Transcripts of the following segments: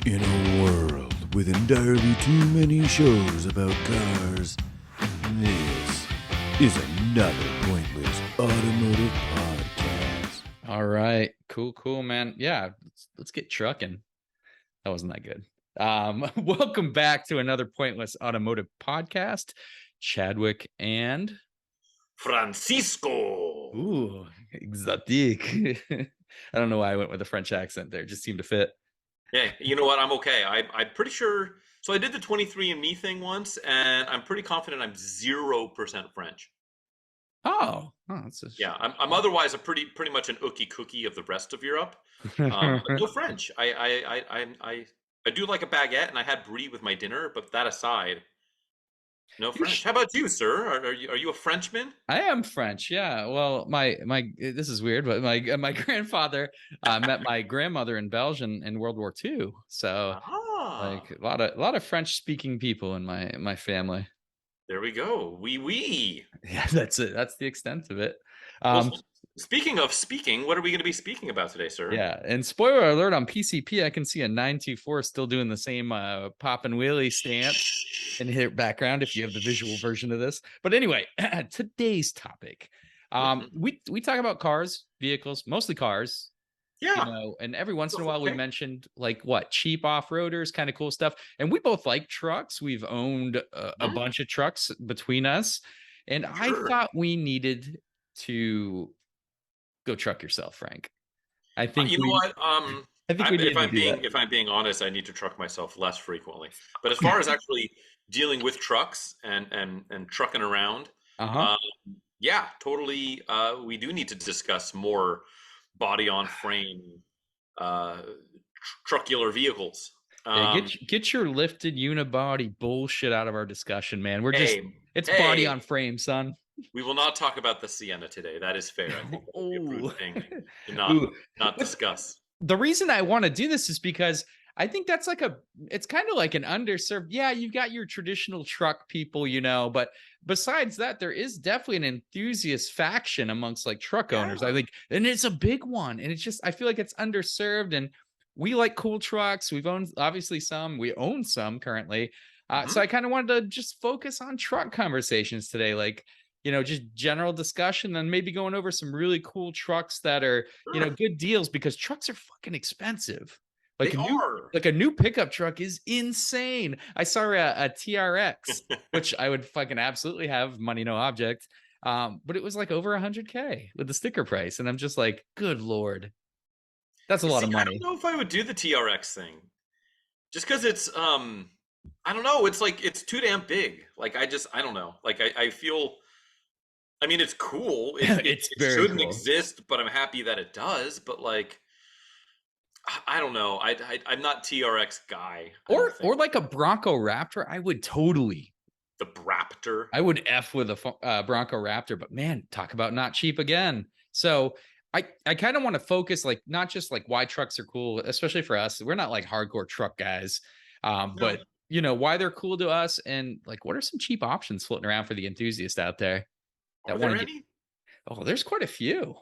In a world with entirely too many shows about cars, this is another pointless automotive podcast. All right. Cool, man. Yeah, let's get trucking. That wasn't that good. Welcome back to another pointless automotive podcast. Chadwick and Francisco. exotique. I don't know why I went with a French accent there. It just seemed to fit. Yeah, you know what? I'm okay. I'm pretty sure. So I did the 23andMe thing once, and I'm pretty confident I'm 0% French. That's Yeah, I'm otherwise a pretty much an ookie cookie of the rest of Europe, but no French. I do like a baguette, and I had brie with my dinner. But that aside, no French. How about you, sir? Are you a Frenchman? I am French, yeah. Well, my this is weird, but my grandfather met my grandmother in Belgium in World War II. So like a lot of French speaking people in my family. There we go. Oui. Yeah, that's it. That's the extent of it. Well, speaking of speaking, what are we going to be speaking about today, sir? Yeah, and spoiler alert on PCP, I can see a 924 still doing the same pop and wheelie stance in the background if you have the visual version of this. But anyway, today's topic. We talk about cars, vehicles, mostly cars. Yeah. You know, and every once in a while we mentioned like cheap off-roaders, kind of cool stuff. And we both like trucks. We've owned a bunch of trucks between us. And Sure. I thought we needed to go truck yourself, Frank. I think you know what? if I'm being honest, I need to truck myself less frequently. But as far as actually dealing with trucks and trucking around, yeah, totally. We do need to discuss more body on frame truckular vehicles. Get your lifted unibody bullshit out of our discussion, man. It's body on frame, son. We will not talk about the Sienna today. That is fair. I think that would be a prudent thing to not discuss. The reason I want to do this is because I think that's it's kind of like an underserved. Yeah, you've got your traditional truck people, you know, but besides that, there is definitely an enthusiast faction amongst like truck owners. I think, and it's a big one. And it's just, I feel like it's underserved, and we like cool trucks. We've owned obviously some, we own some currently. So I kind of wanted to just focus on truck conversations today. Like, you know, just general discussion, and maybe going over some really cool trucks that are, you know, good deals, because trucks are fucking expensive. Like a new pickup truck is insane. I saw a TRX, which I would fucking absolutely have, money, no object. But it was like over $100K with the sticker price. And I'm just like, good Lord, that's a lot of money. I don't know if I would do the TRX thing just because it's, I don't know. It's like, it's too damn big. Like, I don't know. Like, I feel, I mean, it's cool. It shouldn't exist, but I'm happy that it does. But like, I don't know. I'm not TRX guy. Or like a Bronco Raptor. I would totally. The Raptor. I would F with a Bronco Raptor, but man, talk about not cheap again. So I kind of want to focus, like, not just like why trucks are cool, especially for us. We're not like hardcore truck guys, but you know, why they're cool to us, and like, what are some cheap options floating around for the enthusiast out there? Are there any? Oh, there's quite a few.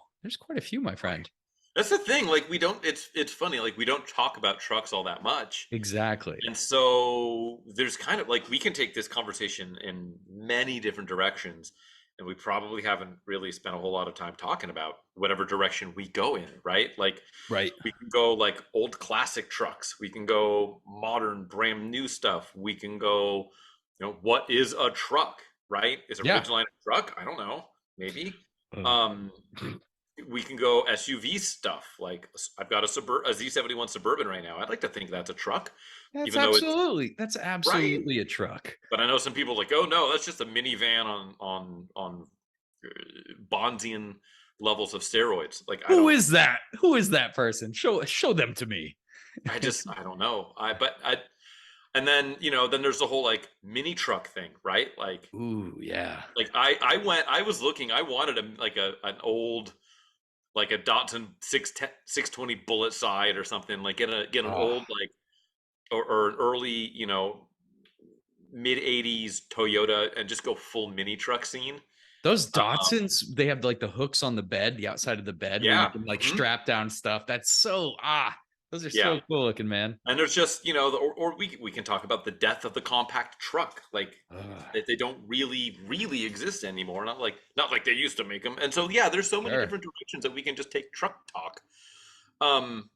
My friend. That's the thing. Like, we don't. It's funny. Like, we don't talk about trucks all that much. Exactly. And so there's kind of like, we can take this conversation in many different directions, and we probably haven't really spent a whole lot of time talking about whatever direction we go in, right? Like, right. We can go like old classic trucks. We can go modern, brand new stuff. We can go, you know, what is a truck, right? Is a Ridgeline a truck? I don't know. Maybe. We can go SUV stuff. Like, I've got a Z71 Suburban right now. I'd like to think that's a truck. That's absolutely a truck. But I know some people are like, oh no, that's just a minivan on Bonzian levels of steroids. Like, who is that? Who is that person? Show them to me. I don't know. And then, you know, then there's the whole like mini truck thing, right? Like, ooh, yeah. Like, I was looking, I wanted an old, like a Datsun 620 bullet side or something, like get an old, like, or an early, you know, mid 80s Toyota, and just go full mini truck scene. Those Datsuns, they have like the hooks on the bed, the outside of the bed, where you can like strap down stuff. That's so Those are Yeah. so cool looking, man. And there's just, or we can talk about the death of the compact truck. Like Ugh, they don't really exist anymore. Not like they used to make them. And so yeah, there's so many sure. different directions that we can just take truck talk. Um,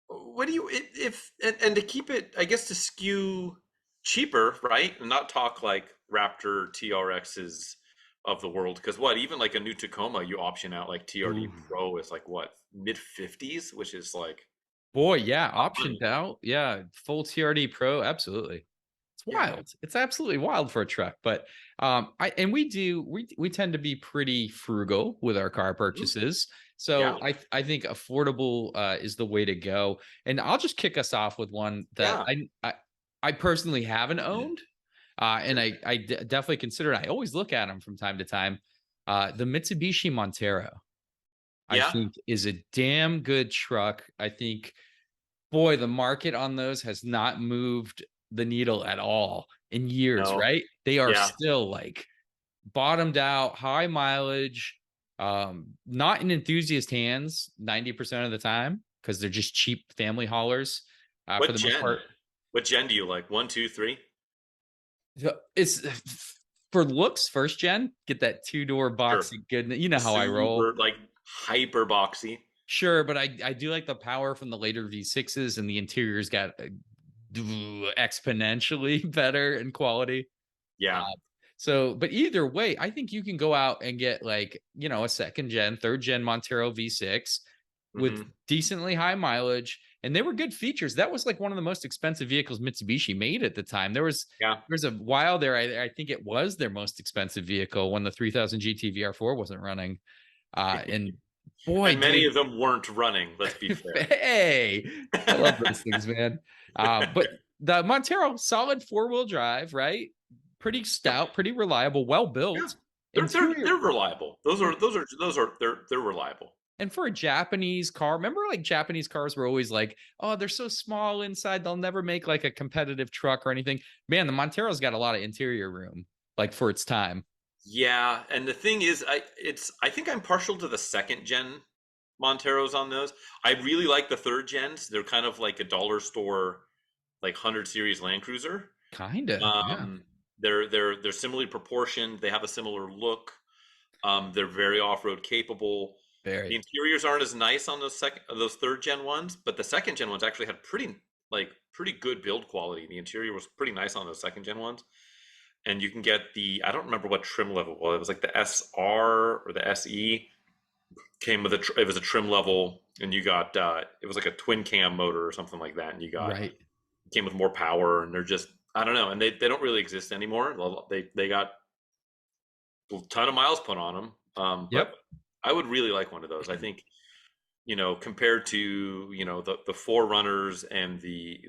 what do you if and to keep it, I guess, to skew cheaper, right? And not talk like Raptor TRXs of the world, because what, even like a new Tacoma, you option out like TRD Ooh. Pro is like what, mid 50s, which is like Boy, yeah, money. optioned out. Yeah, full TRD Pro, absolutely. It's Yeah. wild. It's absolutely wild for a truck. But we tend to be pretty frugal with our car Mhm. purchases. Yeah. So I think affordable is the way to go. And I'll just kick us off with one that Yeah. I personally haven't owned. And Okay. definitely consider it. I always look at them from time to time. The Mitsubishi Montero, I Yeah. think, is a damn good truck. I think, boy, the market on those has not moved the needle at all in years, No. right? They are Yeah. still like bottomed out, high mileage, not in enthusiast hands 90% of the time because they're just cheap family haulers for What the most gen? part. What gen do you like? One, two, three? It's for looks, first gen, get that two-door Sure. boxy goodness. You know The how I roll. super like hyper boxy. Sure, but I do like the power from the later V6s, and the interior's got exponentially better in quality. Yeah. Uh, so, but either way, I think you can go out and get like, a second gen, third gen Montero V6 with Hmm. decently high mileage. And they were good features. That was like one of the most expensive vehicles Mitsubishi made at the time. Yeah. There's a while there, I think it was their most expensive vehicle when the 3000 GT VR4 wasn't running. And boy, And many did of them weren't running, let's be fair. hey, I love those things, man. But the Montero, solid four-wheel drive, right? Pretty Yep. stout, pretty reliable, well Yeah. built. They're Interior, reliable. They're reliable. and for a Japanese car, remember like Japanese cars were always like, oh, they're so small inside, they'll never make like a competitive truck or anything. Man, the Montero's got a lot of interior room, like for its time. Yeah, and the thing is, I think I'm partial to the second gen Monteros on those. I really like the third gens. They're kind of like a dollar store, like 100 series Land Cruiser. Kinda, yeah. They're similarly proportioned. They have a similar look. They're very off-road capable. The Very. interiors aren't as nice on those third gen ones, but the second gen ones actually had pretty good build quality. The interior was pretty nice on those second gen ones. And you can get I don't remember what trim level it was. It was like the SR or the SE came with it was a trim level, and you got it was like a twin cam motor or something like that, and Right. came with more power, and they're just, I don't know, and they don't really exist anymore. They got a ton of miles put on them, but Yep. I would really like one of those. I think, compared to, the Forerunners and the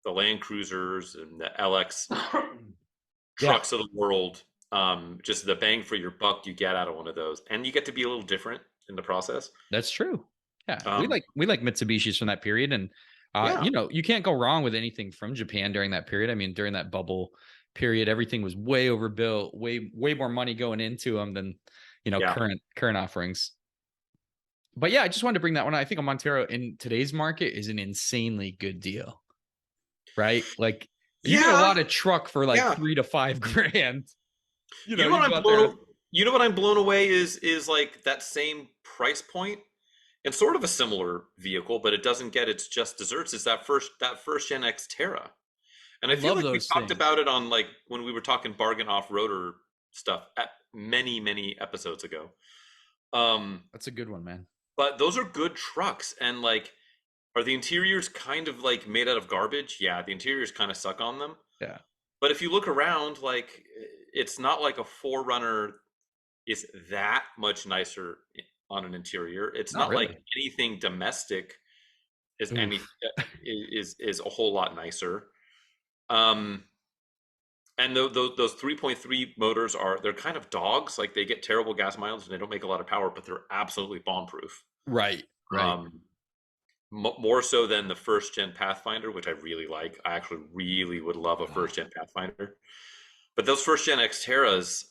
Land Cruisers and the LX Yeah, trucks of the world, just the bang for your buck you get out of one of those, and you get to be a little different in the process. that's true. Yeah, we Um, like Mitsubishis from that period, and yeah, you can't go wrong with anything from Japan during that period. I mean, during that bubble period, everything was way overbuilt, way more money going into them than yeah, current offerings. But yeah, I just wanted to bring that one. I think a Montero in today's market is an insanely good deal, right? Like you get a yeah, lot of truck for like yeah. 3 to 5 grand. You know You what go out there. I'm blown away is like that same price point and sort of a similar vehicle, but it doesn't get its just desserts. Is that first Gen X Terra, and I I feel love like we those talked things. about it on, like, when we were talking bargain off roader stuff at many episodes ago. Um, That's a good one, man. but those are good trucks, and like, are the interiors kind of like made out of garbage? Yeah, the interiors kind of suck on them. Yeah, But if you look around, like, it's not like a Forerunner is that much nicer on an interior. It's not not like really. anything domestic is any Oof. is a whole lot nicer. Um, and those 3.3 motors they're kind of dogs. Like, they get terrible gas mileage and they don't make a lot of power, but they're absolutely bomb proof. Right, right. Um, more so than the first gen Pathfinder, which I really like. I actually really would love a Ah, first gen Pathfinder. But those first gen Xterras,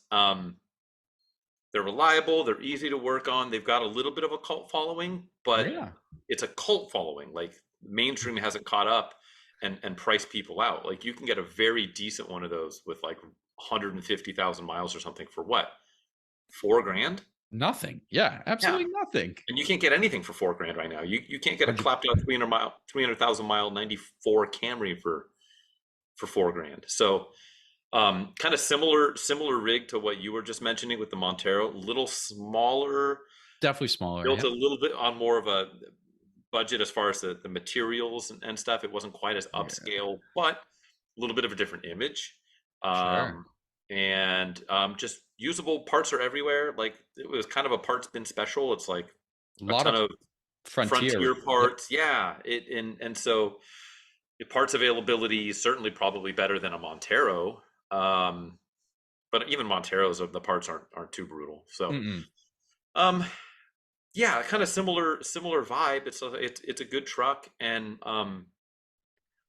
They're reliable. They're easy to work on. They've got a little bit of a cult following, but Yeah. it's a cult following. Like mainstream hasn't caught up and priced people out. Like you can get a very decent one of those with like 150,000 miles or something for what? 4 grand? Nothing. Yeah, Yeah. absolutely nothing. And you can't get anything for 4 grand right now. You can't get a 100 clapped out 300,000 mile 94 Camry for 4 grand. So kind of similar rig to what you were just mentioning with the Montero, little smaller, Definitely smaller. built Yeah. a little bit on more of a budget as far as the materials and stuff. It wasn't quite as Yeah. upscale, but a little bit of a different image. Sure. Um, and just usable parts are everywhere. Like it was kind of a parts bin special. It's like A a lot ton of of frontier. frontier Yep. parts. Yeah. And so the parts availability is certainly probably better than a Montero. Um, but even Monteros, the parts aren't too brutal. So Mm-mm. um, yeah, kind of similar vibe. It's a good truck, and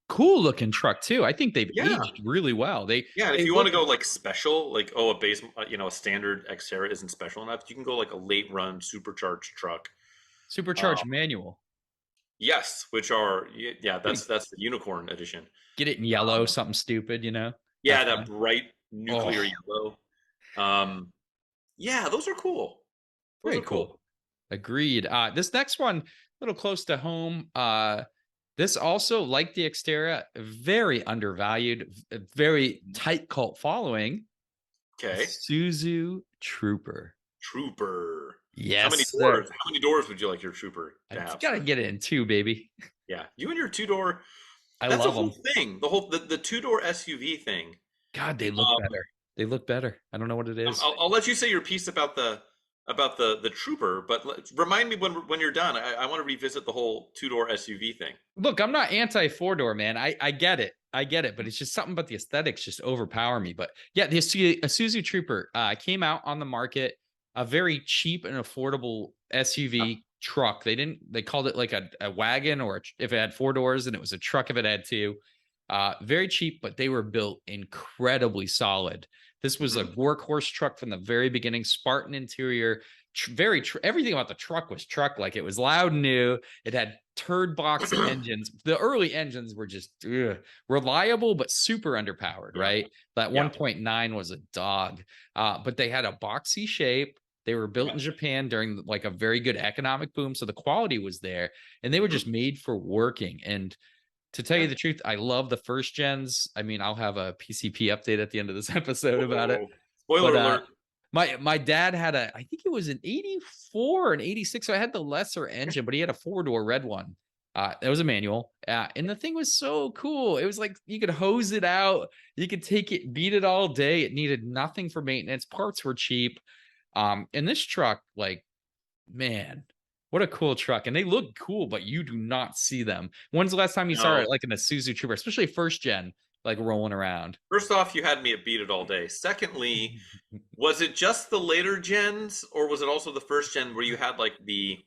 Cool looking truck too. I think they've yeah, aged really well. yeah. And if They you want look to go like special, like oh, a base, a standard Xterra isn't special enough, you can go like a late run supercharged truck. Um, supercharged manual. yes, which are yeah, Get that's the unicorn edition. it in yellow, Um, something stupid, Have yeah, that fun. bright nuclear Oh, yellow. Um, yeah, those are cool. Those very are cool. cool. Agreed. This next one, a little close to home. This also, like the Xterra, very undervalued, very tight cult following. Okay, Suzu Trooper. Trooper. Yes, sir. How many doors would you like your Trooper to I have, gotta sir? get it in two, baby. Yeah, you and your two door. I That's a love whole them. thing. The two door SUV thing. God, they look Um, better. They look better. I don't know what it is. I'll let you say your piece about the Trooper, but remind me when you're done. I want to revisit the whole two door SUV thing. Look, I'm not anti four door, man. I get it. I get it, but it's just something about the aesthetics just overpower me. But yeah, the Isuzu Trooper came out on the market, a very cheap and affordable SUV truck. They called it like a wagon, or if it had four doors, and it was a truck if it had two. Very cheap, but they were built incredibly solid. This was a Mm-hmm. workhorse truck from the very beginning, Spartan interior. Everything about the truck was truck like. It was loud and new. It had turd box engines. The early engines were just reliable but super underpowered, Yeah, right? That yeah, 1.9 was a dog. But they had a boxy shape. They were built yeah. in Japan during like a very good economic boom, so the quality was there, and they were Mm-hmm. just made for working. And to tell Yeah. you the truth, I love the first gens. I mean, I'll have a PCP update at the end of this episode about it. Whoa. Spoiler But alert. my dad had I think it was an 84 or an 86. So I had the lesser engine, but he had a four-door red one. It was a manual. And the thing was so cool. It was like you could hose it out, you could take it, beat it all day. It needed nothing for maintenance. Parts were cheap. And this truck, like, man, what a cool truck. And they look cool, but you do not see them. When's the last time you saw No. it like in a Suzu Trooper, especially first gen, like rolling around? First off, you had me at beat it all day. Secondly, was it just the later gens, or was it also the first gen where you had like the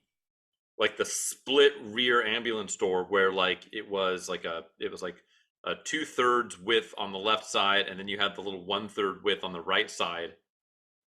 split rear ambulance door where like it was like a 2/3 width on the left side, and then you had the little 1/3 width on the right side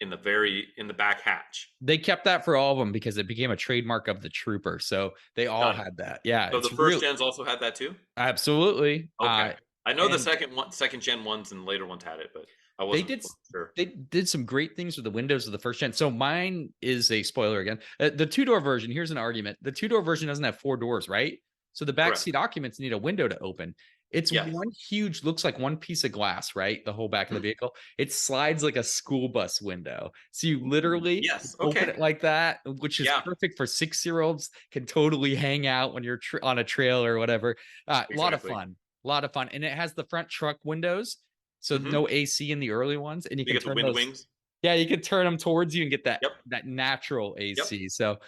in the back hatch. They kept that for all of them because it became a trademark of the Trooper. So they all Got it. had that. Yeah, So the it's first real. gens also had that too. Absolutely. Okay, I know the And second gen ones and later ones had it, but I they wasn't did sure. they did some great things with the windows of the first gen. So mine is a spoiler again. The two-door version, here's an argument. The two-door version doesn't have four doors, right? So the back Correct. seat occupants need a window to open. It's Yes. one huge, looks like one piece of glass, right? The whole back of the vehicle. It slides like a school bus window. So you literally Yes. open Okay. it like that, which is Yeah. perfect for 6-year-olds, can totally hang out when you're on a trail or whatever. A lot of Exactly. fun. A lot of fun. And it has the front truck windows. So Mm-hmm. no AC in the early ones, and you You can get the turn wind those. wings. Yeah, you can turn them towards you and get that Yep. natural Yep. AC. So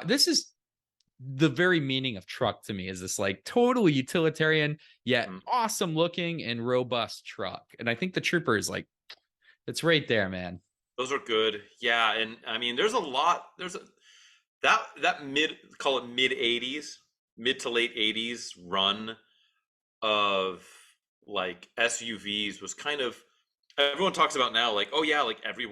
this is the very meaning of truck to me, is this like totally utilitarian yet Mhm. awesome looking and robust truck. And I think the Trooper is like, it's right there, man. Those are good. Yeah, and I mean, there's a lot. That call it mid '80s, mid to late '80s run of like SUVs was kind of everyone talks about now, like, oh yeah, like no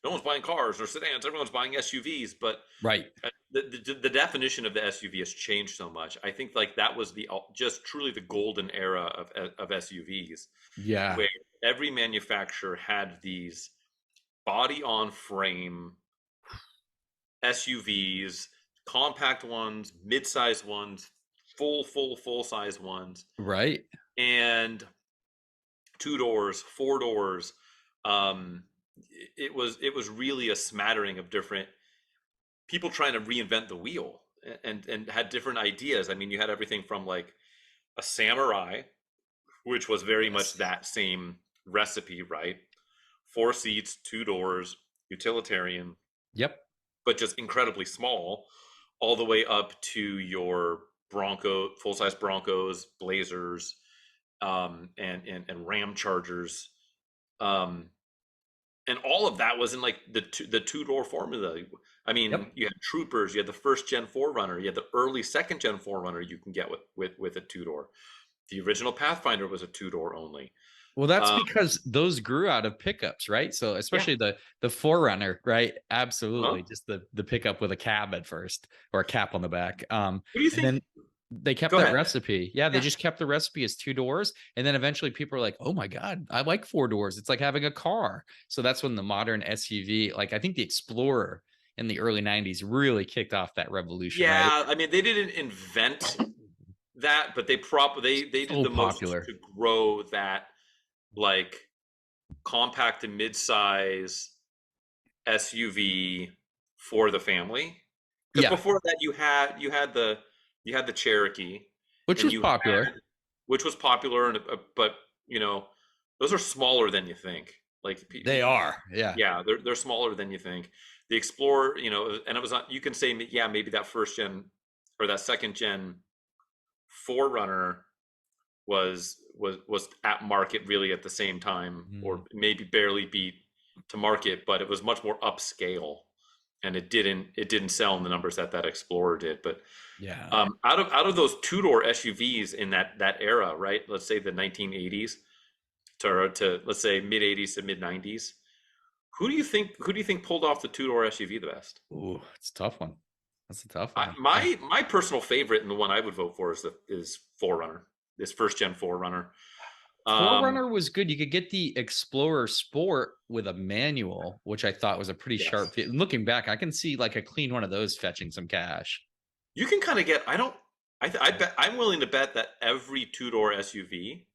one's buying cars or sedans, everyone's buying SUVs, but Right. the definition of the SUV has changed so much. I think like that was just truly the golden era of SUVs, Yeah. where every manufacturer had these body on frame SUVs, compact ones, mid-sized ones, full size ones, Right. and two doors, four doors. Um, it was really a smattering of different people trying to reinvent the wheel and had different ideas. I mean, you had everything from like a Samurai, which was very much Yes. that same recipe, right? Four seats, two doors, utilitarian, Yep. but just incredibly small, all the way up to your full size Broncos, Blazers, and Ram Chargers, um, and all of that was in like the two door formula. I mean, Yep. you had Troopers, you had the first gen Forerunner, you had the early second gen Forerunner you can get with a two door. The original Pathfinder was a two door only. Well, that's Um, because those grew out of pickups, right? So yeah. especially the Forerunner, right? Huh? Absolutely, just the pickup with a cab at first or a cap on the back. What do you And think? then they kept Go that ahead. recipe. Yeah, they Yeah. just kept the recipe as two doors, and then eventually people are like, "Oh my god, I like four doors. It's like having a car." So that's when the modern SUV, like I think the Explorer in the early '90s, really kicked off that revolution, right? Yeah. I mean, they didn't invent that, but they did So the most popular. to grow that like compact and mid-size SUV for the family. Because Yeah, before that, you had the Cherokee, which and was popular. which was popular, but you know those are smaller than you think. Like They are. Yeah. yeah, they're smaller than you think. The Explorer, and it was on. You can say yeah, maybe that first gen or that second gen Forerunner was at market really at the same time, or Mhm. maybe barely beat to market, but it was much more upscale, and it didn't sell in the numbers that Explorer did. But Yeah. out of those two door SUVs in that era, right? Let's say the 1980s to let's say mid 80s to mid 90s. Who do you think pulled off the two door SUV the best? Ooh, it's a tough one. That's a tough I, one. my personal favorite and the one I would vote for is Forerunner, this first gen Forerunner. Um, Forerunner was good. You could get the Explorer Sport with a manual, which I thought was a pretty yes. sharp fit. Looking back, I can see like a clean one of those fetching some cash. You can kind of get. I don't. I bet I'm willing to bet that every two door SUV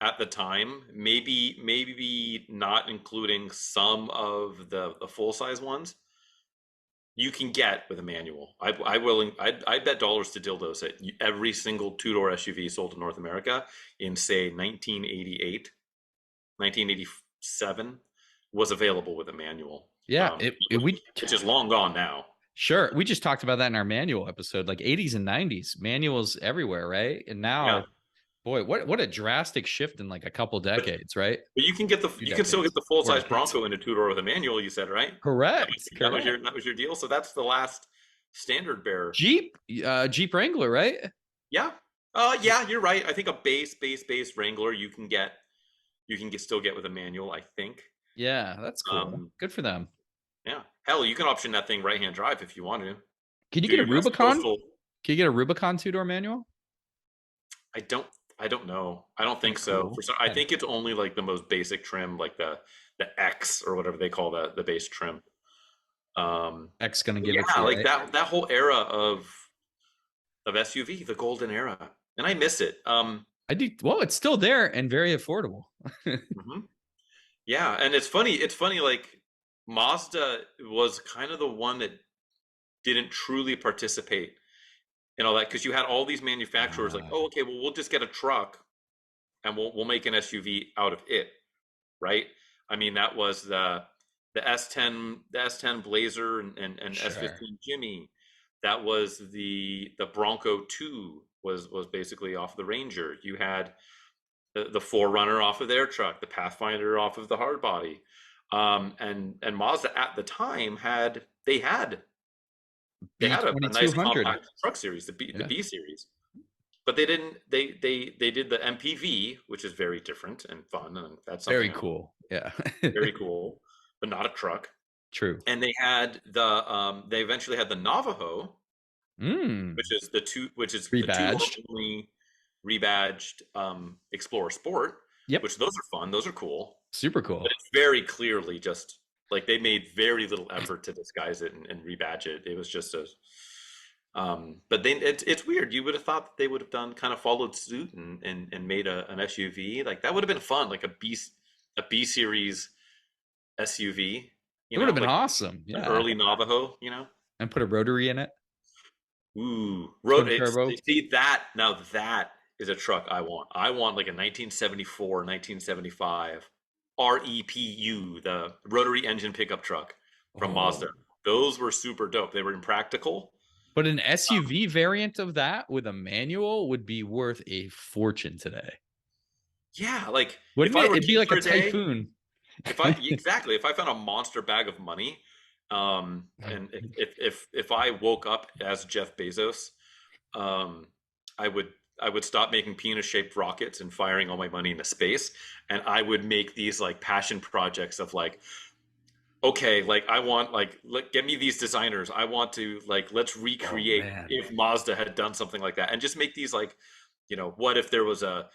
at the time, maybe not including some of the full size ones, you can get with a manual. I bet dollars to dildos that every single two door SUV sold in North America in say 1988, 1987 was available with a manual. Yeah, we Which is long gone now. sure we just talked about that in our manual episode, like 80s and 90s, manuals everywhere, right? And Yeah. now, boy, what a drastic shift in like a couple But decades, right? But you can get Two you can still get decades, the full four size decades. Bronco in a two door with a manual. You said right? Correct, That was your deal. So that's the last standard bearer. Jeep Wrangler, right? Yeah. Yeah, you're right. I think a base Wrangler you can still get with a manual. I think. Yeah, that's cool. Um, Good for them. yeah. Hell, you can option that thing right hand drive if you want to. Can you Do get a your best Rubicon? coastal. Can you get a Rubicon two-door manual? I don't. I don't know. I don't think Pretty so. cool. I Yeah. think it's only like the most basic trim, like the X or whatever they call the base trim. X gonna give it Yeah, to you, like right? that whole era of SUV, the golden era, and I miss it. I do. Well, it's still there and very affordable. Mhm. Yeah, and it's funny. It's funny. Like Mazda was kind of the one that didn't truly participate in all that because you had all these manufacturers like, Uh, oh, okay, well, we'll just get a truck and we'll make an SUV out of it, right? I mean, that was the S10 Blazer and sure. S15 Jimmy. That was the Bronco 2 was basically off the Ranger. You had the Forerunner off of their truck, the Pathfinder off of the hardbody, and Mazda at the time had a nice B2200. compact truck series, the Yeah. B series. but they didn't. They did the MPV, which is very different and fun, and that's something Very cool. Yeah. very cool, but not a truck. True. And they had they eventually had the Navajo, Mm. which is the two-door Rebadged. only rebadged Explorer Sport, Yep. which those are fun, those are cool, Super cool. but it's very clearly just like they made very little effort to disguise it and rebadge it. It was just a but then it's weird. You would have thought that they would have done kind of followed suit and made an SUV. Like that would have been fun, like a B series SUV, It would have been like awesome. an Yeah. early Navajo, And put a rotary in it. Ooh, Twin turbo. see that now that is a truck I want. I want like a 1974, 1975 REPU, the rotary engine pickup truck from Mazda. Oh. Those were super dope. They were impractical. But an SUV variant of that with a manual would be worth a fortune today. Yeah, like Wouldn't if I it? were It'd be king like for a day, Typhoon. if I found a monster bag of money, and if I woke up as Jeff Bezos, um, I would stop making penis-shaped rockets and firing all my money into space, and I would make these like passion projects of like, okay, like I want like get me these designers. I want to like let's recreate man. if Mazda had done something like that, and just make these like, what if there was a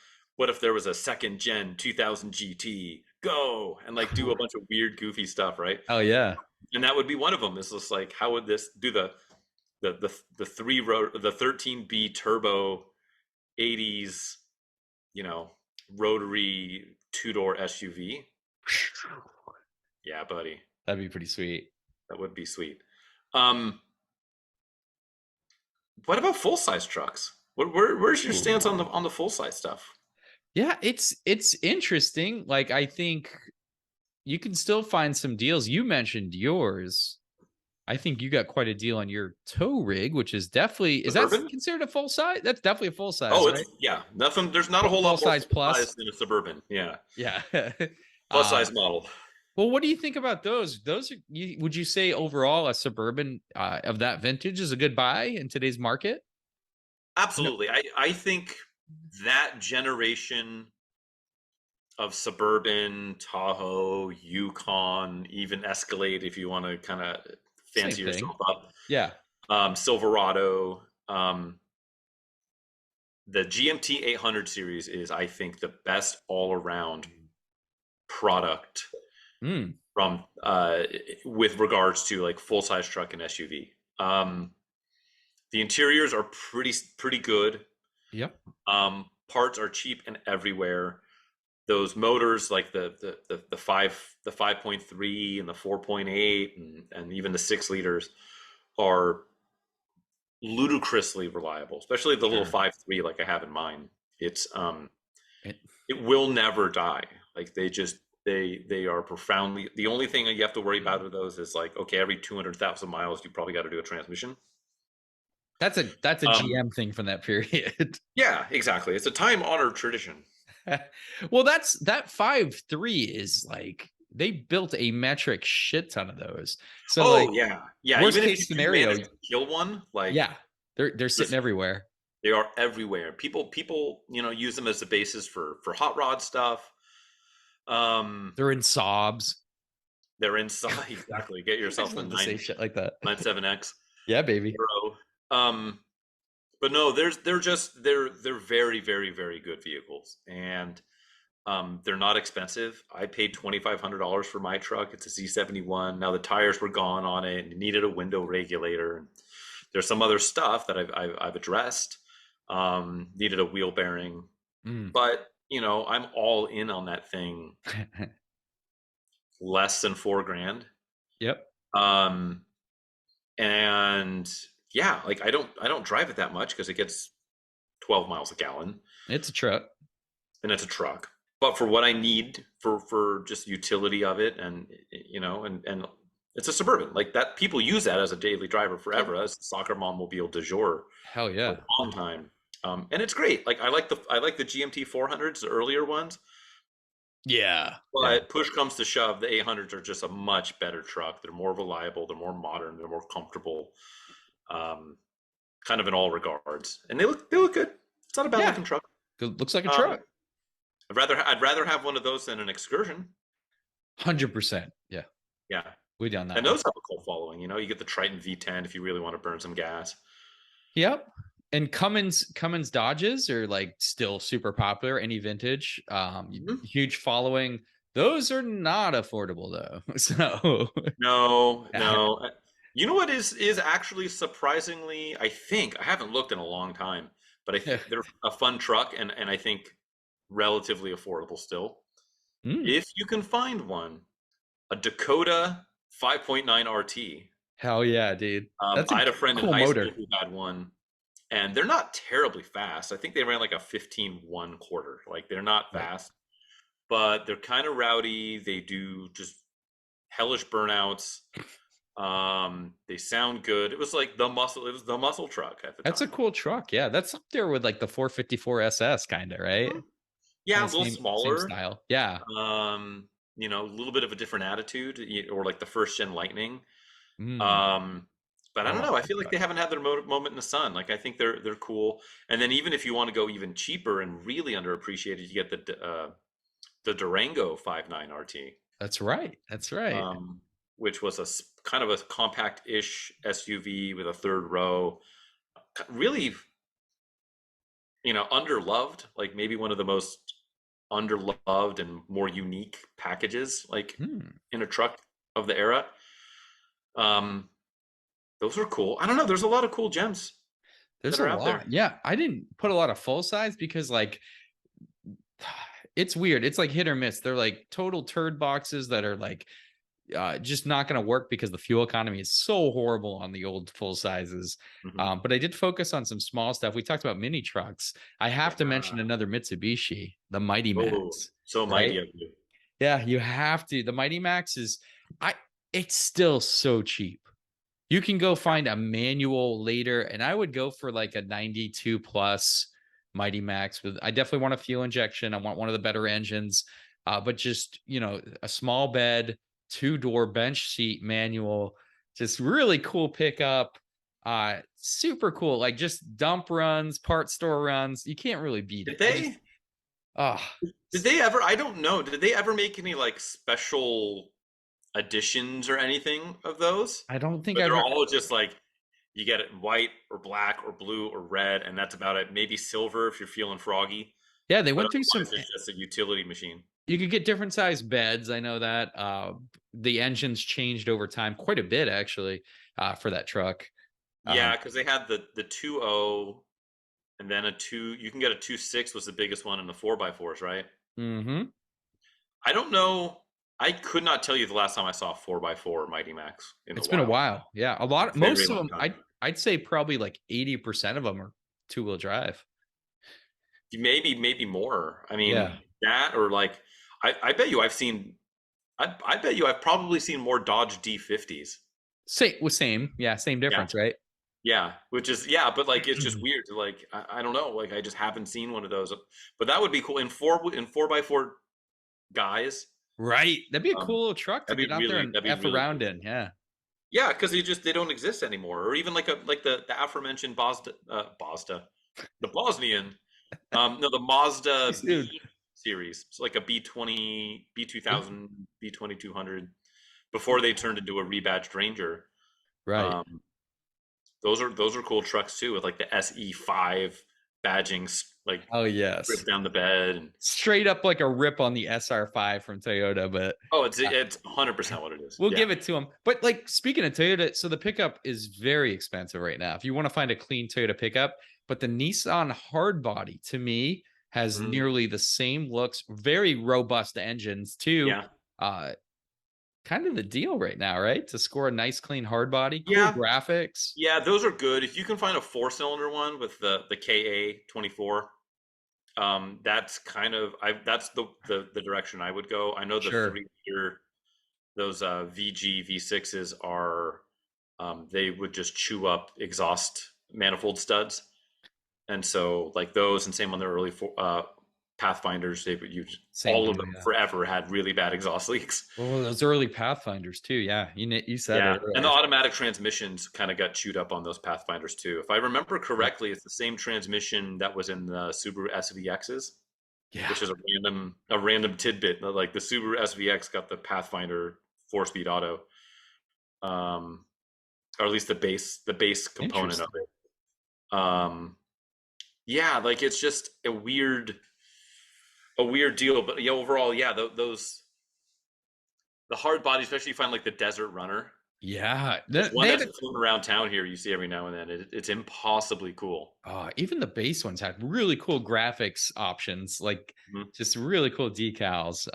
second gen 2000 GT go and like do a bunch of weird goofy stuff, right? Oh yeah. And that would be one of them. It's just like how would this do the 13B turbo 80s, rotary two-door SUV. Yeah, buddy. That'd be pretty sweet. That would be sweet. Um, what about full-size trucks? Where's your stance on the full-size stuff? Yeah, it's interesting. Like I think you can still find some deals. You mentioned yours. I think you got quite a deal on your tow rig, which is definitely is that Suburban? considered a full size? That's definitely a full size, Oh, right? yeah. Nothing. There's not a whole Full lot more size plus. full-size than a Suburban. Yeah, Yeah. plus size model. Well, what do you think about those? Those are, would you say overall a Suburban of that vintage is a good buy in today's market? Absolutely. I think that generation of Suburban, Tahoe, Yukon, even Escalade, if you want to kind of fancy yourself up. Yeah. Silverado. The GMT 800 series is, I think, the best all-around product from with regards to like full-size truck and SUV. The interiors are pretty good. Yep. Parts are cheap and everywhere. Those motors, like the 5.3 and the 4.8 and even the 6 liters, are ludicrously reliable, especially the little 5.3 like I have in mine. It's it will never die. Like they are profoundly, the only thing you have to worry about with those is like, okay, every 200,000 miles you probably got to do a transmission. That's a GM thing from that period. Yeah, exactly. It's a time-honored tradition. Well, that 5.3 is like they built a metric shit ton of those. So yeah. Worst Even case if you scenario, manage to kill one, like they're sitting everywhere. They are everywhere. People use them as the basis for hot rod stuff. They're in Saabs. They're in Saab. Exactly. Get yourself a say shit like that. 97X. Yeah, baby. But no, they're very, very, very good vehicles, and they're not expensive. I paid $2,500 for my truck. It's a Z71. Now the tires were gone on it, and it needed a window regulator. There's some other stuff that I've addressed. Needed a wheel bearing, but I'm all in on that thing. Less than $4,000. Yep. And yeah, like I don't drive it that much because it gets 12 miles a gallon. It's a truck. And it's a truck. But for what I need for just utility of it, and and it's a Suburban. Like that, people use that as a daily driver forever. As soccer mobile du jour. Hell yeah. For a long time. And it's great. Like I like the GMT 400s, the earlier ones. Yeah. But push comes to shove, the 800s are just a much better truck. They're more reliable, they're more modern, they're more comfortable. Kind of in all regards. And they look good. It's not a bad Yeah, looking truck. looks like a Um, truck. I'd rather have one of those than an Excursion. 100%. Yeah, Yeah, we done that and one. those have a cult following. You know, you get the Triton V10 if you really want to burn some gas. Yep. And Cummins Dodges are like still super popular. Any vintage, Mhm. huge following. Those are not affordable though. So No, yeah. no. You know what is actually surprisingly, I think, I haven't looked in a long time, but they're a fun truck and I think relatively affordable still. Mm, If you can find one, a Dakota 5.9 RT. hell yeah, dude. That's I a had a friend in cool high school motor. who had one, and they're not terribly fast. I think they ran like a 15.1 quarter. Like they're not Right. fast, but they're kind of rowdy. They do just hellish burnouts. They sound good. It was like the muscle. It was the muscle truck at the That's a time. cool truck. Yeah, that's up there with like the 454 SS kind of, right? Mhm. Yeah, Kind a of little same smaller. style. Yeah. A little bit of a different attitude, or like the first gen Lightning. Mm. Um, but I Oh, don't I know. I love feel like that. they haven't had their moment in the sun. Like I think they're cool. And then even if you want to go even cheaper and really underappreciated, you get the Durango 5.9 RT, That's right. That's right. um, which was kind of a compact-ish SUV with a third row. Really, underloved. Like maybe one of the most underloved and more unique packages, like Hmm. in a truck of the era. Um, those are cool. I don't know. There's a lot of cool gems There's that a are out there. lot. Yeah, I didn't put a lot of full size because like it's weird. It's like hit or miss. They're like total turd boxes that are like just not going to work because the fuel economy is so horrible on the old full sizes. Mhm. But I did focus on some small stuff. We talked about mini trucks. I have to mention Yeah. another Mitsubishi, the Mighty Oh, Max, so mighty right? of you. Yeah, you have to. The Mighty Max is I it's still so cheap. You can go Yeah. find a manual later, and I would go for like a 92 plus Mighty Max with I definitely want a fuel injection. I want one of the better engines. But just, a small bed, two-door bench seat manual, just really cool pickup. Super cool. Like just dump runs, part store runs. You can't really beat Did it. I just they oh did they ever, I don't know, did they ever make any like special editions or anything of those? I don't think But I've they're ever all just like you get it in white or black or blue or red, and that's about it. Maybe silver if you're feeling froggy, yeah, they but went through some otherwise it's just a utility machine. you could get different size beds. I know that the engines changed over time quite a bit actually for that truck. Yeah, because they had the 2.0 and then a two. You can get a 2.6 was the biggest one in the 4x4s, right? Mm-hmm. I don't know. I could not tell you the last time I saw a 4x4 Mighty Max in the It's been a wild. while. Yeah, Very most of long them. time. I'd say probably like 80% of them are two-wheel drive. Maybe more. I mean, Yeah, that or like, I bet you I've seen. I bet you I've probably seen more Dodge D50s. same. Yeah, same Yeah, difference, right? yeah. Which is yeah, but like it's just weird. Like I don't know. Like I just haven't seen one of those. But that would be cool in 4x4 guys. Right. That'd be a Um, cool little truck to get out there and that'd be f really around cool. in. Yeah. Yeah, because they don't exist anymore, or even like the aforementioned the Bosnian, no, the Mazda B Dude. series. It's like a B20, B2000, B2200 before they turned into a rebadged Ranger. Right. Um, those are cool trucks too, with like the SE5 badging, like Oh yes. ripped down the bed, and Straight up like a rip on the SR5 from Toyota, but oh, it's 100% what it is. we'll Yeah. give it to them. But like speaking of Toyota, so the pickup is very expensive right now. If you want to find a clean Toyota pickup, but the Nissan hardbody to me has Mm, nearly the same looks, very robust engines too. yeah. Uh Kind of the deal right now, right? To score a nice clean hardbody, cool Yeah. graphics. Yeah, those are good. If you can find a four-cylinder one with the KA 24, that's kind of that's the direction I would go. I know the Sure. 3-liter, those VG V6s are they would just chew up exhaust manifold studs, and so like those, and same on the early Pathfinders. They would use Same all of deal, them yeah. forever had really bad exhaust leaks. Well, those early Pathfinders too. Yeah, you said Yeah, it and the earlier. automatic transmissions kind of got chewed up on those Pathfinders too. If I remember Yeah. correctly, it's the same transmission that was in the Subaru SVXs, Yeah. which is a random tidbit. Like the Subaru SVX got the Pathfinder 4-speed auto, or at least the base component of Interesting. it. Yeah, like it's just a weird deal. But yeah, overall, yeah, those the hard body, especially you find like the Desert Runner. Yeah. There's one They had that's floating around town here. You see every now and then. It's impossibly cool. even the base ones had really cool graphics options, like Mhm. just really cool decals.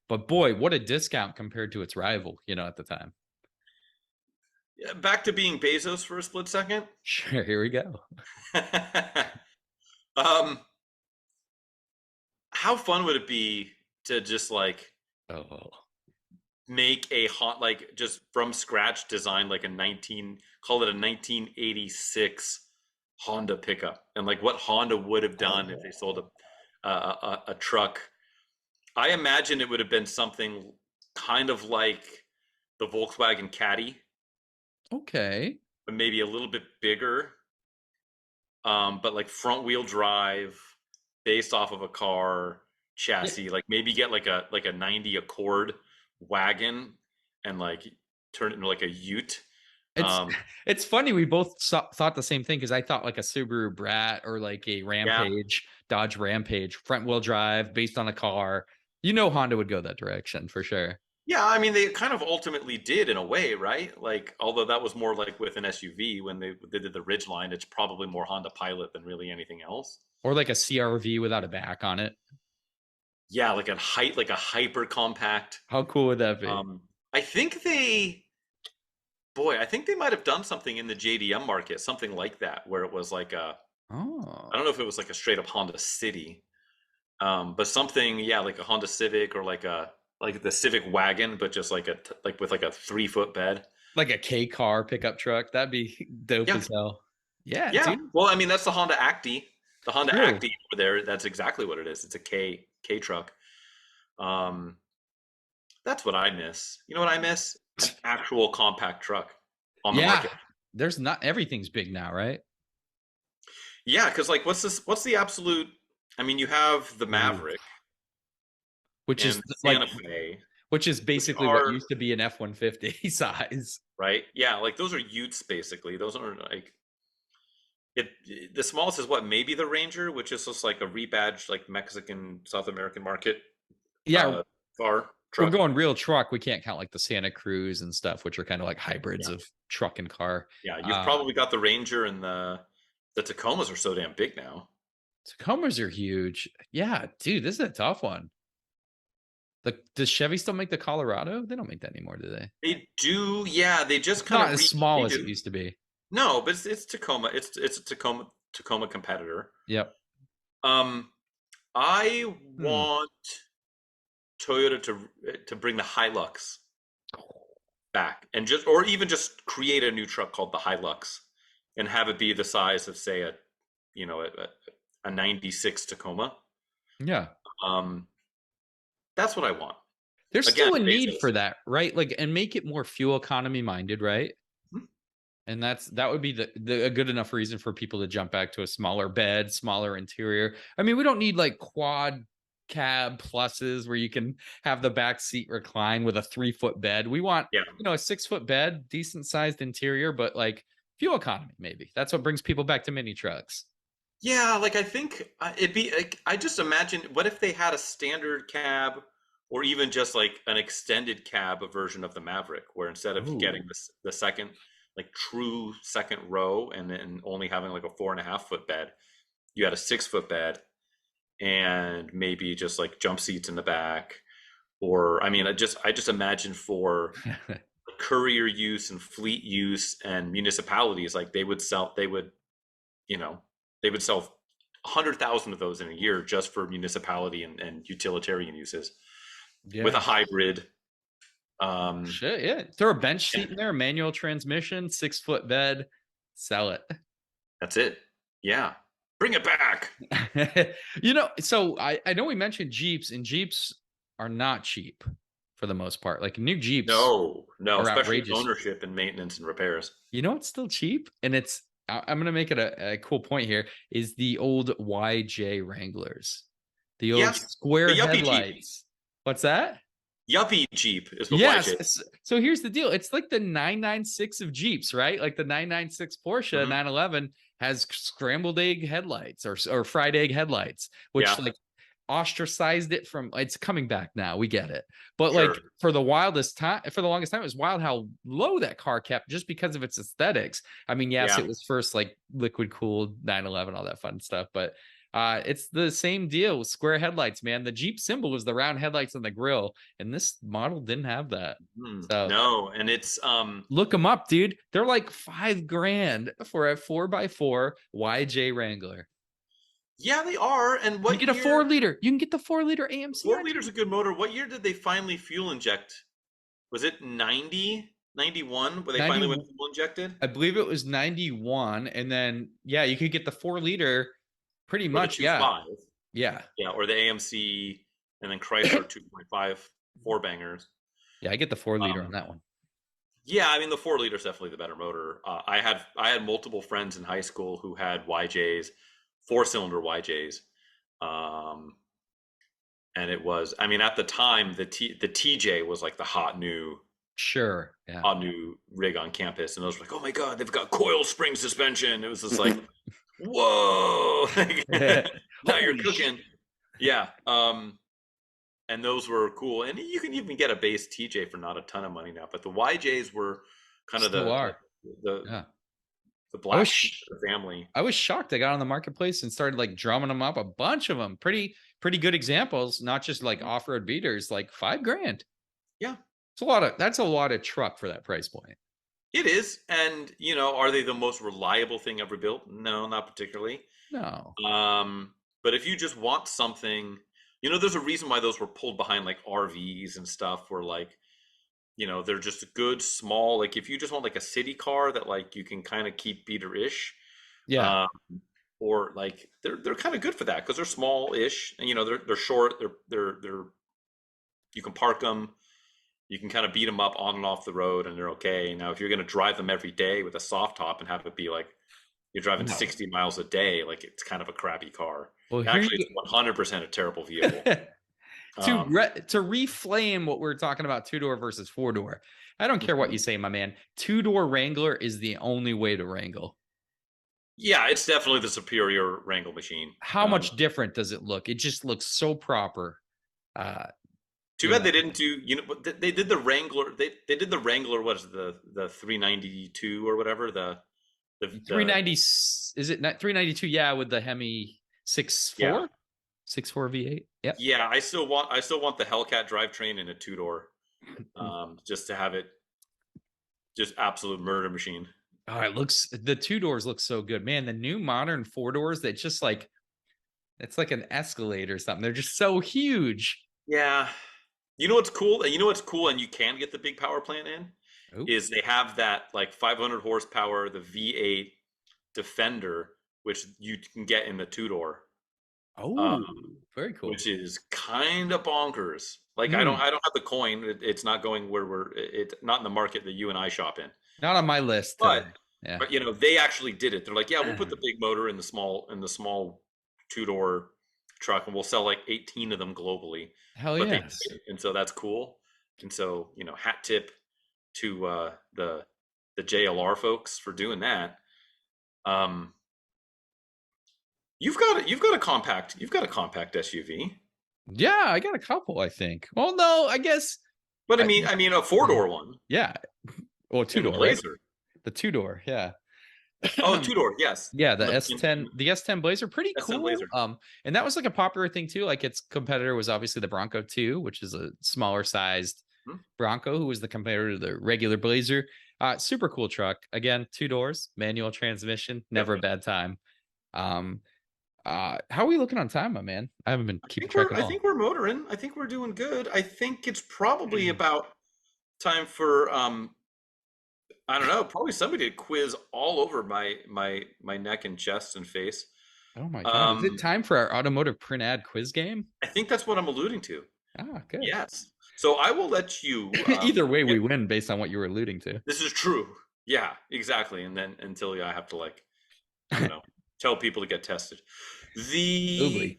But boy, what a discount compared to its rival, at the time. Yeah, back to being Bezos for a split second. Sure, here we go. um, how fun would it be to just like Oh, make a like just from scratch design like call it a 1986 Honda pickup, and like what Honda would have done if they sold a truck. I imagine it would have been something kind of like the Volkswagen Caddy, okay. but maybe a little bit bigger. But like front wheel drive, based off of a car chassis. Like maybe get like a 90 Accord wagon and like turn it into like a Ute. It's it's funny we both thought the same thing, because I thought like a Subaru Brat or like a Rampage, Dodge Rampage, front wheel drive based on a car. Honda would go that direction for sure. Yeah, I mean they kind of ultimately did in a way, right? Like although that was more like with an SUV when they did the Ridgeline, it's probably more Honda Pilot than really anything else. Or like a CRV without a back on it. Yeah, like a hyper compact. How cool would that be? I think I think they might have done something in the JDM market, something like that, where it was like I don't know if it was like a straight up Honda City, but something, yeah, like a Honda Civic or like the Civic wagon, but just like with like a 3-foot bed, like a K car pickup truck. That'd be dope as hell. Yeah, yeah. dude. Well, I mean that's the Honda Acti. The Honda True. Acti over there, that's exactly what it is. It's a K truck. That's what I miss. You know what I miss? An actual compact truck on the market. There's not, everything's big now, right? Yeah, because like what's the absolute, I mean, you have the Maverick, which is the like Santa Fe, which is basically what used to be an F-150 size, right? Yeah, like those are Utes basically. Those are like the smallest is what, maybe the Ranger, which is just like a rebadged like Mexican South American market car truck. We're going real truck. We can't count like the Santa Cruz and stuff, which are kind of like hybrids of truck and car. Yeah, you've probably got the Ranger, and the Tacomas are so damn big now. Tacomas are huge. Yeah, dude, this is a tough one. Does Chevy still make the Colorado? They don't make that anymore, do they? They do, yeah. They just kind of not as small as it used to be. No, but it's Tacoma. It's a Tacoma competitor. Yep. I want Toyota to bring the Hilux back, and even just create a new truck called the Hilux and have it be the size of, say, a 96 Tacoma. Yeah. That's what I want. There's still a need for that, right? Like, and make it more fuel economy minded, right? Mm-hmm. And that would be a good enough reason for people to jump back to a smaller bed, smaller interior. I mean, we don't need like quad cab pluses where you can have the back seat recline with a 3-foot bed. We want, a 6-foot bed, decent sized interior, but like fuel economy, maybe. That's what brings people back to mini trucks. Yeah, like I think it'd be like, I just imagine, what if they had a standard cab or even just like an extended cab version of the Maverick, where instead of getting the second, like true second row and then only having like a 4.5-foot bed, you had a 6-foot bed and maybe just like jump seats in the back. Or I mean, I just imagine for courier use and fleet use and municipalities, like they would sell 100,000 of those in a year just for municipality and utilitarian uses, with a hybrid. Shit, yeah. Throw a bench seat in there, manual transmission, 6-foot bed, sell it. That's it. Yeah. Bring it back. So I know we mentioned Jeeps, and Jeeps are not cheap for the most part. Like new Jeeps No, are especially outrageous. ownership and maintenance and repairs. You know what's still cheap? And I'm going to make it a cool point here, is the old YJ Wranglers. The old Yes, square the yuppie Jeep. headlights. What's that? Yuppie Jeep is what Yes. YJ. So here's the deal. It's like the 996 of Jeeps, right? Like the 996 Porsche 911 has scrambled egg headlights or fried egg headlights, which like ostracized it from. It's coming back now. We get it. But like for the longest time, it was wild how low that car kept just because of its aesthetics. I mean, yes, it was first like liquid cooled 911, all that fun stuff, but it's the same deal with square headlights, man. The Jeep symbol was the round headlights on the grill, and this model didn't have that. So no, and it's look them up, dude. They're like $5,000 for a 4x4 YJ Wrangler. Yeah, they are. And what you get a 4-liter? You can get the 4-liter AMC. 4 liters a good motor. What year did they finally fuel inject? Was it 90, 91 where they finally went fuel injected? I believe it was 91, and then you could get the 4-liter. Pretty much, yeah. Yeah. Yeah, or the AMC and then Chrysler 2.5 4 bangers. Yeah, I get the 4-liter on that one. Yeah, I mean the 4-liter is definitely the better motor. I had multiple friends in high school who had YJs, 4-cylinder YJs. And it was, I mean, at the time the TJ was like the hot new hot new rig on campus, and those were like, oh my god, they've got coil spring suspension. It was just like whoa. Now you're cooking. Yeah. And those were cool, and you can even get a base TJ for not a ton of money now, but the YJs were kind of the black family. I was shocked. I got on the marketplace and started like drumming them up, a bunch of them. Pretty good examples, not just like off-road beaters, like $5,000. Yeah, that's a lot of truck for that price point. It is. And, are they the most reliable thing ever built? No, not particularly. No. But if you just want something, there's a reason why those were pulled behind like RVs and stuff, where like, they're just a good small, like if you just want like a city car that like you can kind of keep beater-ish. Yeah. Or like they're kind of good for that because they're small-ish and they're short, they're you can park them. You can kind of beat them up on and off the road and they're okay. Now, if you're going to drive them every day with a soft top and have it be like you're driving 60 miles a day, like it's kind of a crappy car. Well, actually, it's 100% a terrible vehicle. To reflame what we're talking about, 2-door versus 4-door, I don't care what you say, my man. 2-door Wrangler is the only way to wrangle. Yeah, it's definitely the superior wrangle machine. How much different does it look? It just looks so proper. Too bad they didn't do, they did the Wrangler. They did the Wrangler. What is it, the 392 or whatever? The 390. Is it not 392? Yeah, with the Hemi 6.4 V8. Yeah. Yeah, I still want the Hellcat drivetrain in a 2-door, just to have it, just absolute murder machine. Oh, the 2-doors look so good, man. The new modern 4-doors, that just like, it's like an Escalade or something. They're just so huge. Yeah. You know what's cool? And you can get the big power plant in. Ooh. Is they have that like 500 horsepower, the V8 Defender, which you can get in the 2-door. Oh, very cool. Which is kind of bonkers. Like I don't have the coin. It's not going where it's not in the market that you and I shop in. Not on my list. But they actually did it. They're like, yeah, we'll put the big motor in the small 2-door truck, and we'll sell like 18 of them globally. Hell yeah. And so that's cool. And so, hat tip to the JLR folks for doing that. You've got a compact SUV. Yeah, I got a couple, I think. Well, no, I guess. But I mean a 4-door one. Yeah. Well, 2-door. Blazer. Right? The 2-door, yeah. Oh, 2-door, yes. Yeah, the S10 Blazer, pretty cool. Blazer. And that was like a popular thing too. Like its competitor was obviously the Bronco 2, which is a smaller sized Bronco, who was the competitor to the regular Blazer. Super cool truck. Again, 2 doors, manual transmission, never a bad time. How are we looking on time, my man? I haven't been keeping track at all. I think we're motoring. I think we're doing good. I think it's probably about time for I don't know, probably somebody to quiz all over my neck and chest and face. Oh my God. Is it time for our automotive print ad quiz game? I think that's what I'm alluding to. Ah, good. Yes. So I will let you. Either way, we win based on what you were alluding to. This is true. Yeah, exactly. And then until I have to I don't know, tell people to get tested. The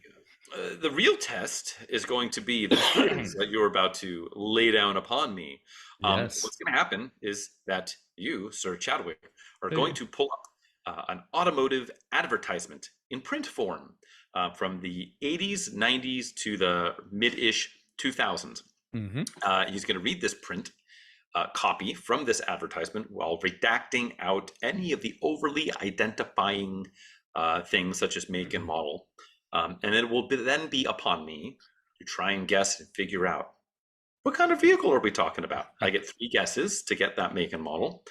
the real test is going to be the quiz that you're about to lay down upon me. Yes. What's going to happen is that you, Sir Chadwick, are Hey. going to pull up an automotive advertisement in print form from the 80s, 90s to the mid-ish 2000s. He's going to read this print copy from this advertisement while redacting out any of the overly identifying things such as make and model. And it will then be upon me to try and guess and figure out what kind of vehicle are we talking about. I get 3 guesses to get that make and model.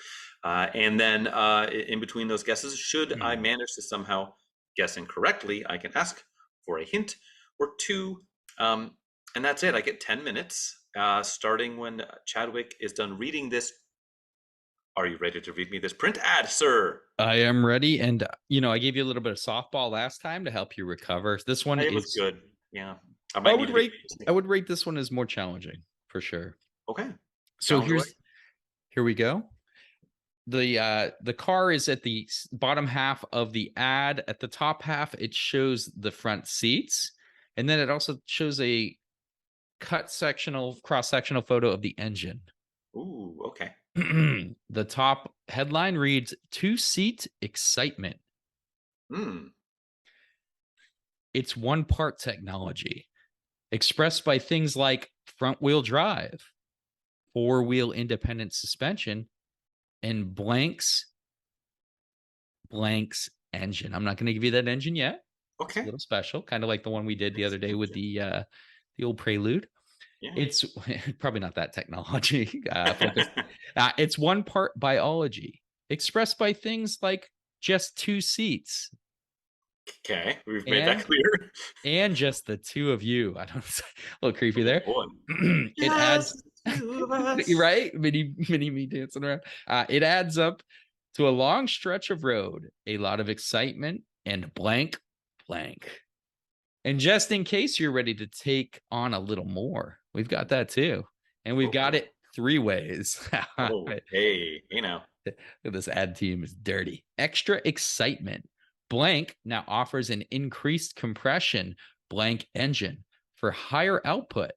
And then in between those guesses, should I manage to somehow guess incorrectly, I can ask for a hint or 2. And that's it. I get 10 minutes starting when Chadwick is done reading this. Are you ready to read me this print ad, sir? I am ready. And, I gave you a little bit of softball last time to help you recover. This one was good. Yeah. I would rate this one as more challenging for sure. Okay. So here we go. The car is at the bottom half of the ad. At the top half, it shows the front seats. And then it also shows a cross-sectional photo of the engine. Ooh, okay. The top headline reads 2-seat excitement. It's one part technology expressed by things like front-wheel drive, 4-wheel independent suspension, and blanks engine. I'm not going to give you that engine yet. Okay. It's a little special, kind of like the one we did the other day with the old Prelude. Yeah. It's probably not that technology focused. It's one part biology expressed by things like just 2 seats. Okay, we've made that clear. And just the 2 of you. I don't know, a little creepy there. It adds right, mini me dancing around. It adds up to a long stretch of road, a lot of excitement, and blank. And just in case you're ready to take on a little more, we've got that too. And we've got it 3 ways. Hey, this ad team is dirty. Extra excitement. Blank now offers an increased compression blank engine for higher output.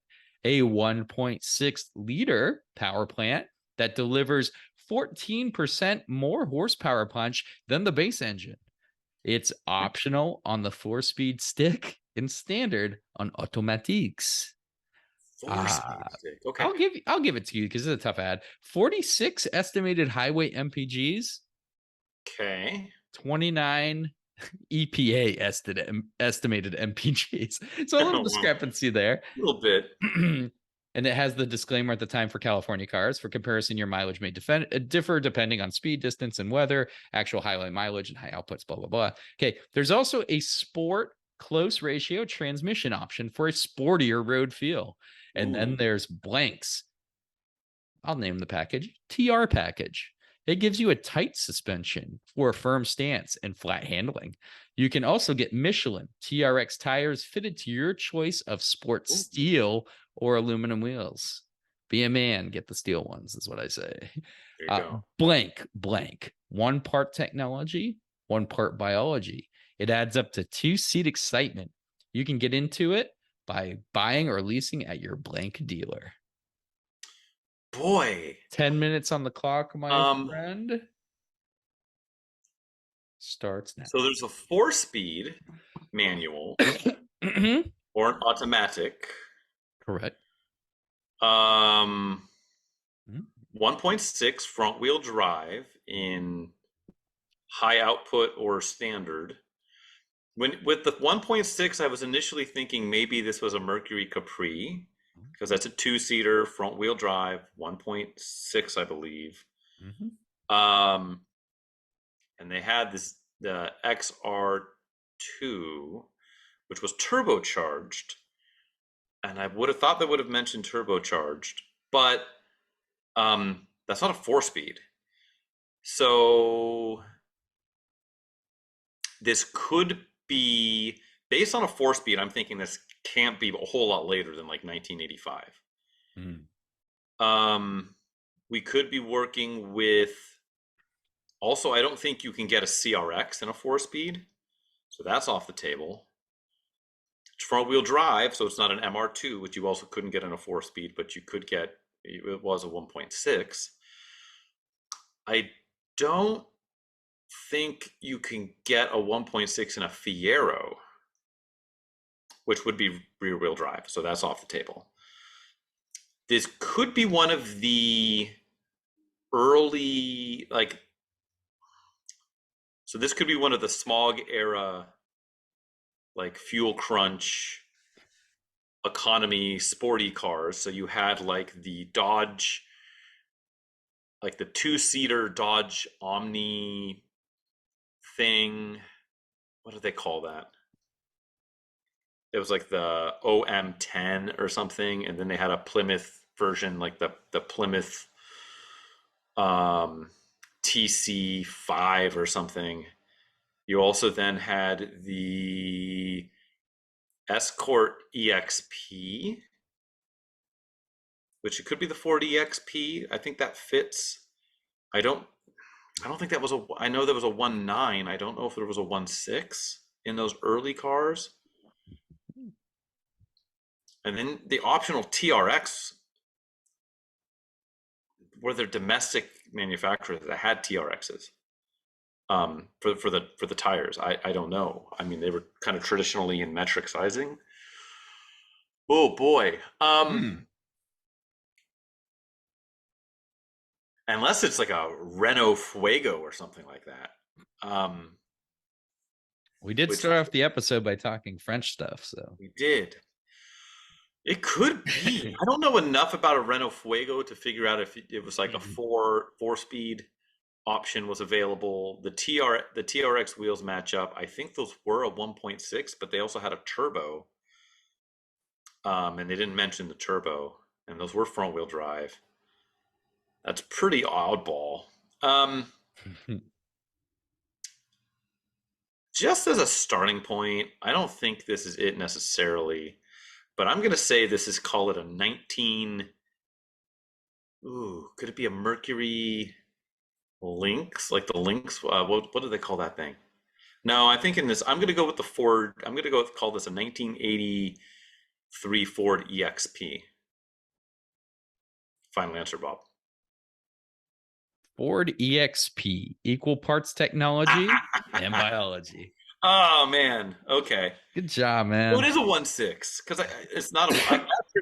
A 1.6 liter power plant that delivers 14% more horsepower punch than the base engine. It's optional on the 4-speed stick and standard on automatiques. 4-speed stick. Okay. I'll give it to you because it's a tough ad. 46 estimated highway MPGs. Okay. 29 EPA estimated MPGs. So a little discrepancy there. A little bit. And it has the disclaimer at the time for California cars. For comparison, your mileage may differ depending on speed, distance, and weather, actual highway mileage, and high outputs, blah, blah, blah. Okay, there's also a sport close ratio transmission option for a sportier road feel. And then there's blanks. I'll name the package TR package. It gives you a tight suspension for a firm stance and flat handling. You can also get Michelin TRX tires fitted to your choice of sport steel or aluminum wheels. Be a man, get the steel ones, is what I say. There you go. Blank. One part technology, one part biology. It adds up to 2-seat excitement. You can get into it by buying or leasing at your blank dealer. Boy. 10 minutes on the clock, my friend. Starts now. So there's a 4-speed manual or an automatic. Correct. 1.6 front wheel drive in high output or standard. With the 1.6, I was initially thinking maybe this was a Mercury Capri because that's a 2-seater front wheel drive, 1.6, I believe. And they had the XR2, which was turbocharged. And I would have thought they would have mentioned turbocharged, but that's not a 4-speed. So this could be based on a 4-speed. I'm thinking this can't be a whole lot later than like 1985. We could be working with. Also, I don't think you can get a CRX in a 4-speed, so that's off the table. It's front-wheel drive, so it's not an MR2, which you also couldn't get in a 4-speed, but you could get. It was a 1.6. I don't think you can get a 1.6 in a Fiero, which would be rear-wheel drive, so that's off the table. This could be one of the early, so this could be one of the smog era, like fuel crunch, economy, sporty cars. So you had like the Dodge, like the 2-seater Dodge Omni thing. What did they call that? It was like the OM10 or something, and then they had a Plymouth version, like the Plymouth TC5 or something. You also then had the Escort EXP, which it could be the Ford EXP. I think that fits. I don't think that was I know there was a 1.9. I don't know if there was a 1.6 in those early cars. And then the optional TRX were their domestic manufacturers that had TRXs for the tires. I don't know. I mean, they were kind of traditionally in metric sizing. Oh boy. Unless it's like a Renault Fuego or something like that. We did start off the episode by talking French stuff, so we did. It could be. I don't know enough about a Renault Fuego to figure out if it was like a 4-speed option was available. The TRX wheels match up. I think those were a 1.6, but they also had a turbo. And they didn't mention the turbo, and those were front-wheel drive. That's pretty oddball. Just as a starting point, I don't think this is it necessarily. But I'm going to say this is, call it a 19. Ooh, could it be a Mercury Lynx? Like the Lynx? What do they call that thing? No, I think in this, I'm going to go with the Ford. I'm going to call this a 1983 Ford EXP. Final answer, Bob. Ford EXP, equal parts technology and biology. Oh man, okay. Good job, man. Oh, it is a 1.6 because it's not a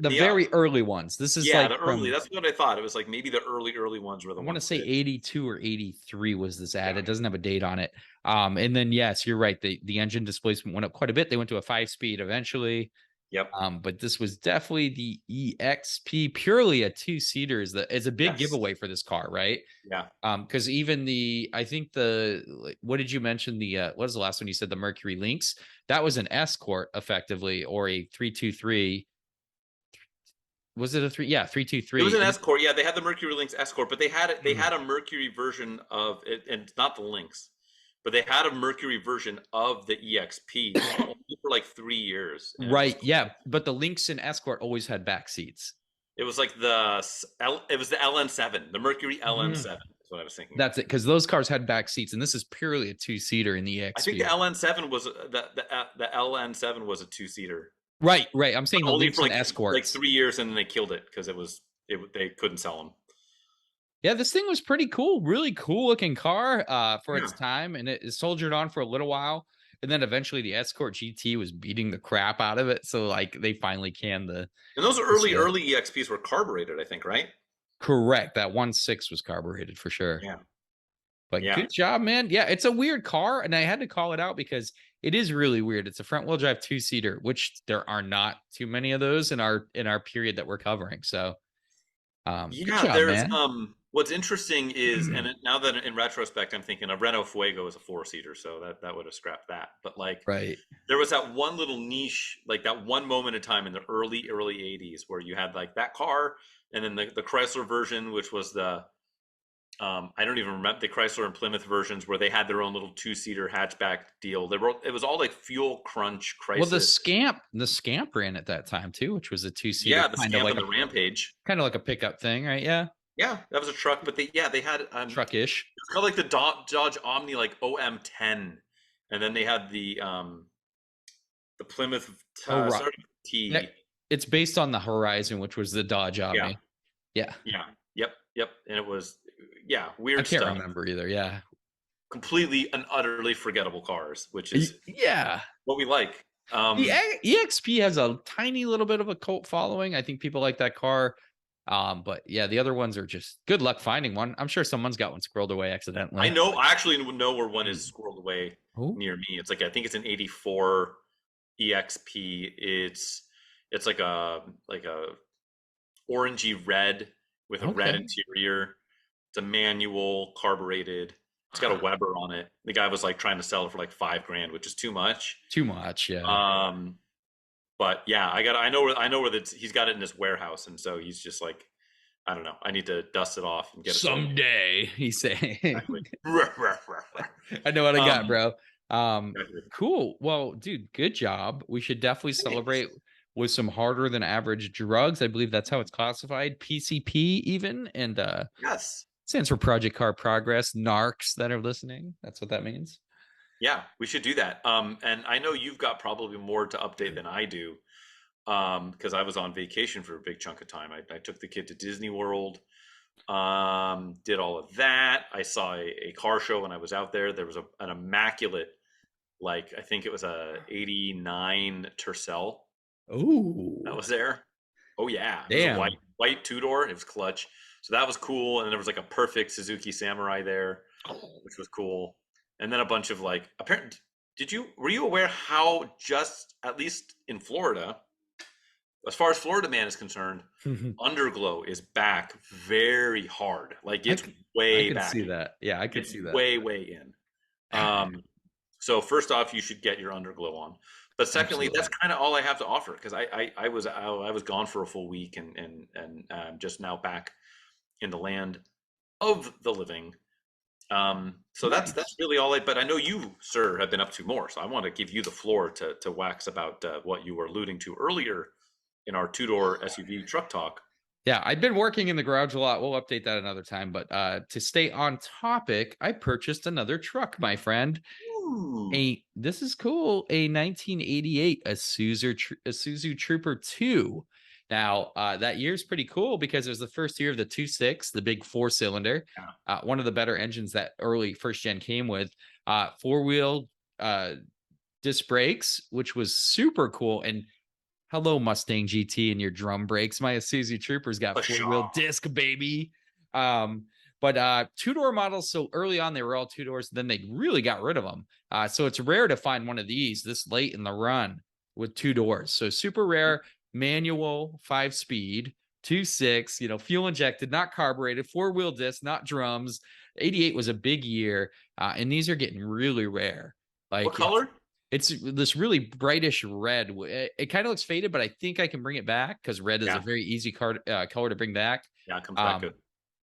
the very early ones. This is like the early. That's what I thought. It was like maybe the early ones were the. I want to say 82 or 83 was this ad. Yeah. It doesn't have a date on it. And then yes, you're right. The engine displacement went up quite a bit. They went to a 5-speed eventually. Yep. But this was definitely the EXP, purely a 2-seater is a big giveaway for this car, right? Yeah. Because even what did you mention? What was the last one you said? The Mercury Lynx. That was an Escort effectively, or a 323. Was it a 323? It was an Escort. Yeah, they had the Mercury Lynx Escort, but they had it. They had a Mercury version of it, and not the Lynx. But they had a Mercury version of the EXP for like 3 years. Right. Yeah. But the Lynx and Escort always had back seats. It was like the LN7, the Mercury LN7 is what I was thinking. That's it. Because those cars had back seats, and this is purely a 2-seater in the EXP. I think the LN7 was the LN7 was a 2-seater. Right. I'm saying the Lynx and Escort. Like 3 years, and then they killed it because they couldn't sell them. Yeah, this thing was pretty cool. Really cool looking car for its time. And it soldiered on for a little while. And then eventually the Escort GT was beating the crap out of it. So like they finally canned the. And those early EXPs were carbureted, I think, right? Correct. That 1.6 was carbureted for sure. Yeah. But good job, man. Yeah, it's a weird car. And I had to call it out because it is really weird. It's a front wheel drive 2-seater, which there are not too many of those in our period that we're covering. So good job, there's man. What's interesting is, and now that in retrospect, I'm thinking a Renault Fuego is a 4-seater, so that would have scrapped that. But like, there was that one little niche, like that one moment in time in the early 80s where you had like that car, and then the Chrysler version, which was the I don't even remember the Chrysler and Plymouth versions where they had their own little 2-seater hatchback deal. It was all like Fuel Crunch Well, Crisis. the Scamp ran at that time too, which was a 2-seater, Yeah, the Scamp and the Rampage. kind of like a pickup thing, right? Yeah, Yeah, that was a truck, but they had truckish. it's called like the Dodge Omni like OM10, and then they had the Plymouth Right. started with T. Yeah, it's based on the Horizon, which was the Dodge Yeah, Omni. Yeah, yeah, yep, and it was I weird can't stuff. remember either. Yeah, Completely and utterly forgettable cars, which is yeah. what we like. The EXP has a tiny little bit of a cult following. I think people like that car. But yeah, the other ones are just good luck finding one. I'm sure someone's got one squirreled away accidentally. I actually know where one is squirreled away Oh, near me. It's like I think it's an '84 EXP. It's like a orangey red with a red okay. interior. It's a manual, carbureted. It's got a Weber on it. The guy was like trying to sell it for like $5,000, which is too much. Too much, yeah. But yeah, I know where he's got it in his warehouse, and so he's just like, I don't know. I need to dust it off and get it Someday, he's saying. Exactly. I know what I got, Um, bro. exactly. Cool. Well, dude, good job. We should definitely celebrate with some harder than average drugs. I believe that's how it's classified. PCP even, and Yes. stands for Project Car Progress. Narcs that are listening. That's what that means. Yeah, we should do that. And I know you've got probably more to update than I do, because I was on vacation for a big chunk of time. I took the kid to Disney World, did all of that. I saw a car show when I was out there. There was an immaculate, like I think it was a '89 Tercel Oh, that was there. Oh yeah, it was a damn. white 2-door. It was clutch, so that was cool. And then there was like a perfect Suzuki Samurai there, which was cool. And then a bunch of like apparent. Were you aware how just at least in Florida, as far as Florida Man is concerned, underglow is back very hard. Like it's I way can back. see that. Yeah, I can It's see that. way in. So first off, you should get your underglow on. But secondly, Absolutely. that's kind of all I have to offer because I was gone for a full week and just now back in the land of the living. So Nice. that's really all but I know you, sir, have been up to more. So I want to give you the floor to wax about what you were alluding to earlier in our 2-door SUV truck talk. Yeah, I've been working in the garage a lot. We'll update that another time. But to stay on topic, I purchased another truck, my friend. Ooh. This is cool. A 1988 Isuzu Trooper 2. Now, that year's pretty cool because it was the first year of the 2.6, the big 4-cylinder. Yeah. One of the better engines that early first gen came with. 4-wheel disc brakes, which was super cool. And hello, Mustang GT and your drum brakes. My Isuzu Trooper's got 4-wheel disc, baby. But 2-door models, so early on they were all 2-doors, then they really got rid of them. So it's rare to find one of these this late in the run with 2 doors. So super rare, manual, 5-speed, 2.6, fuel injected, not carbureted, 4-wheel disc, not drums. 88 was a big year, and these are getting really rare. Like, what color? It's this really brightish red. It kind of looks faded, but I think I can bring it back because red is a very easy color to bring back. Yeah, it comes back good.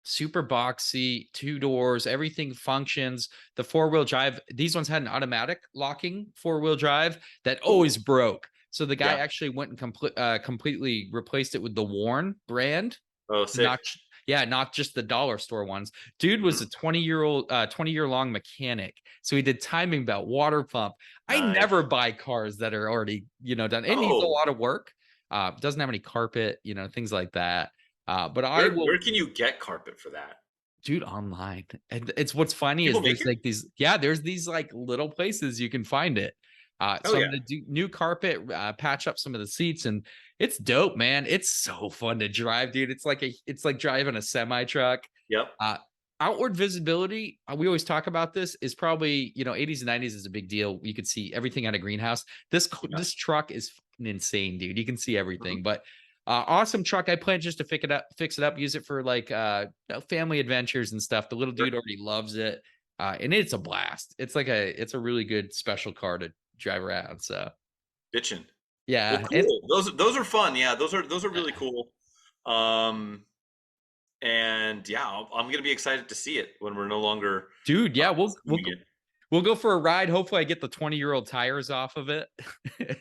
Super boxy, 2 doors, everything functions. The 4-wheel drive, these ones had an automatic locking 4-wheel drive that always broke. So the guy actually went and completely replaced it with the Warn brand. Oh, sick. Not just the dollar store ones. Dude was a 20-year-long mechanic. So he did timing belt, water pump. Nice. I never buy cars that are already, done. It needs a lot of work. Doesn't have any carpet, things like that. But where can you get carpet for that? Dude, online. And it's what's funny is there's like there's these like little places you can find it. So I'm gonna do new carpet, patch up some of the seats, and it's dope, man. It's so fun to drive, dude. It's like driving a semi truck. Yep. Outward visibility, we always talk about this, is probably 80s and 90s is a big deal. You could see everything on a greenhouse. This truck is insane, dude. You can see everything, but awesome truck. I plan just to fix it up, use it for like family adventures and stuff. The little dude already loves it, and it's a blast. It's a really good special car to drive around. So bitchin'. Yeah, well, cool. Those are fun. Yeah, those are really cool. And yeah, I'm going to be excited to see it when we're no longer Dude, yeah, doing it. we'll go for a ride. Hopefully I get the 20-year-old tires off of it.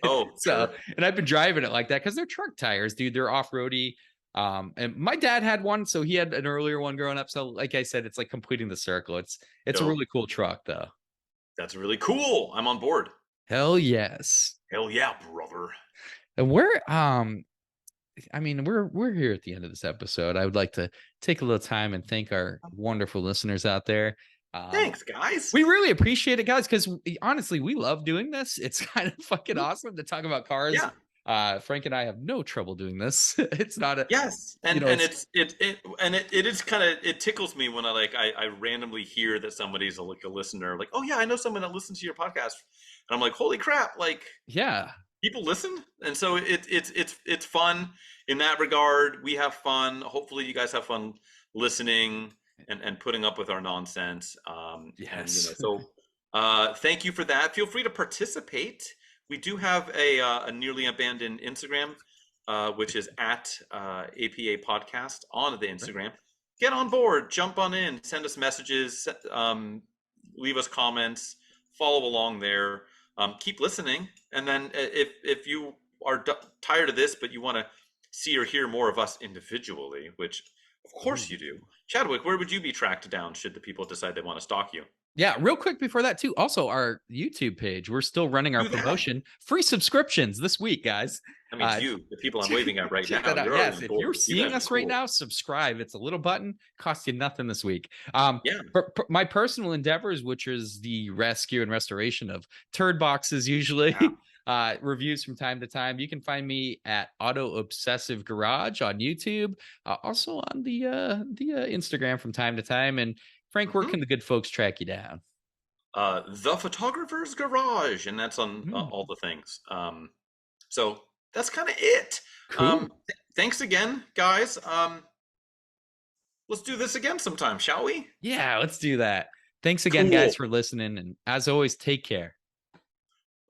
Oh, So, sure. and I've been driving it like that because they're truck tires, dude. They're off-roady. And my dad had one, so he had an earlier one growing up. So, like I said, it's like completing the circle. It's a Dope. really cool truck, though. That's really cool. I'm on board. Hell yes. Hell yeah, brother. And we're I mean, we're here at the end of this episode. I would like to take a little time and thank our wonderful listeners out there. Thanks, guys. We really appreciate it, guys, because honestly, we love doing this. It's kind of fucking awesome to talk about cars. Yeah. Frank and I have no trouble doing this. It's not a Yes, and you know, and it is kind of, it tickles me when I randomly hear that somebody's like a listener, like, oh yeah, I know someone that listens to your podcast, and I'm like, holy crap, like yeah. people listen, and so it's fun in that regard. We have fun. Hopefully, you guys have fun listening and putting up with our nonsense. Yes. And so thank you for that. Feel free to participate. We do have a nearly abandoned Instagram, which is at APA Podcast on the Instagram. Get on board, jump on in, send us messages, leave us comments, follow along there. Keep listening, and then if you are tired of this, but you want to see or hear more of us individually, which of course you do, Chadwick, where would you be tracked down should the people decide they want to stalk you? Yeah, real quick before that too. Also, our YouTube page, we're still running our promotion. Free subscriptions this week, guys. I mean, the people I'm waving at right now. Yes, if you're seeing us right now, subscribe. It's a little button, costs you nothing this week. For my personal endeavors, which is the rescue and restoration of turd boxes, usually reviews from time to time. You can find me at Auto Obsessive Garage on YouTube, also on the Instagram from time to time. And Frank, where can the good folks track you down? The Photographer's Garage, and that's on all the things. So that's kind of it. Cool. Thanks again, guys. Let's do this again sometime, shall we? Yeah, let's do that. Thanks again, guys, for listening. And as always, take care.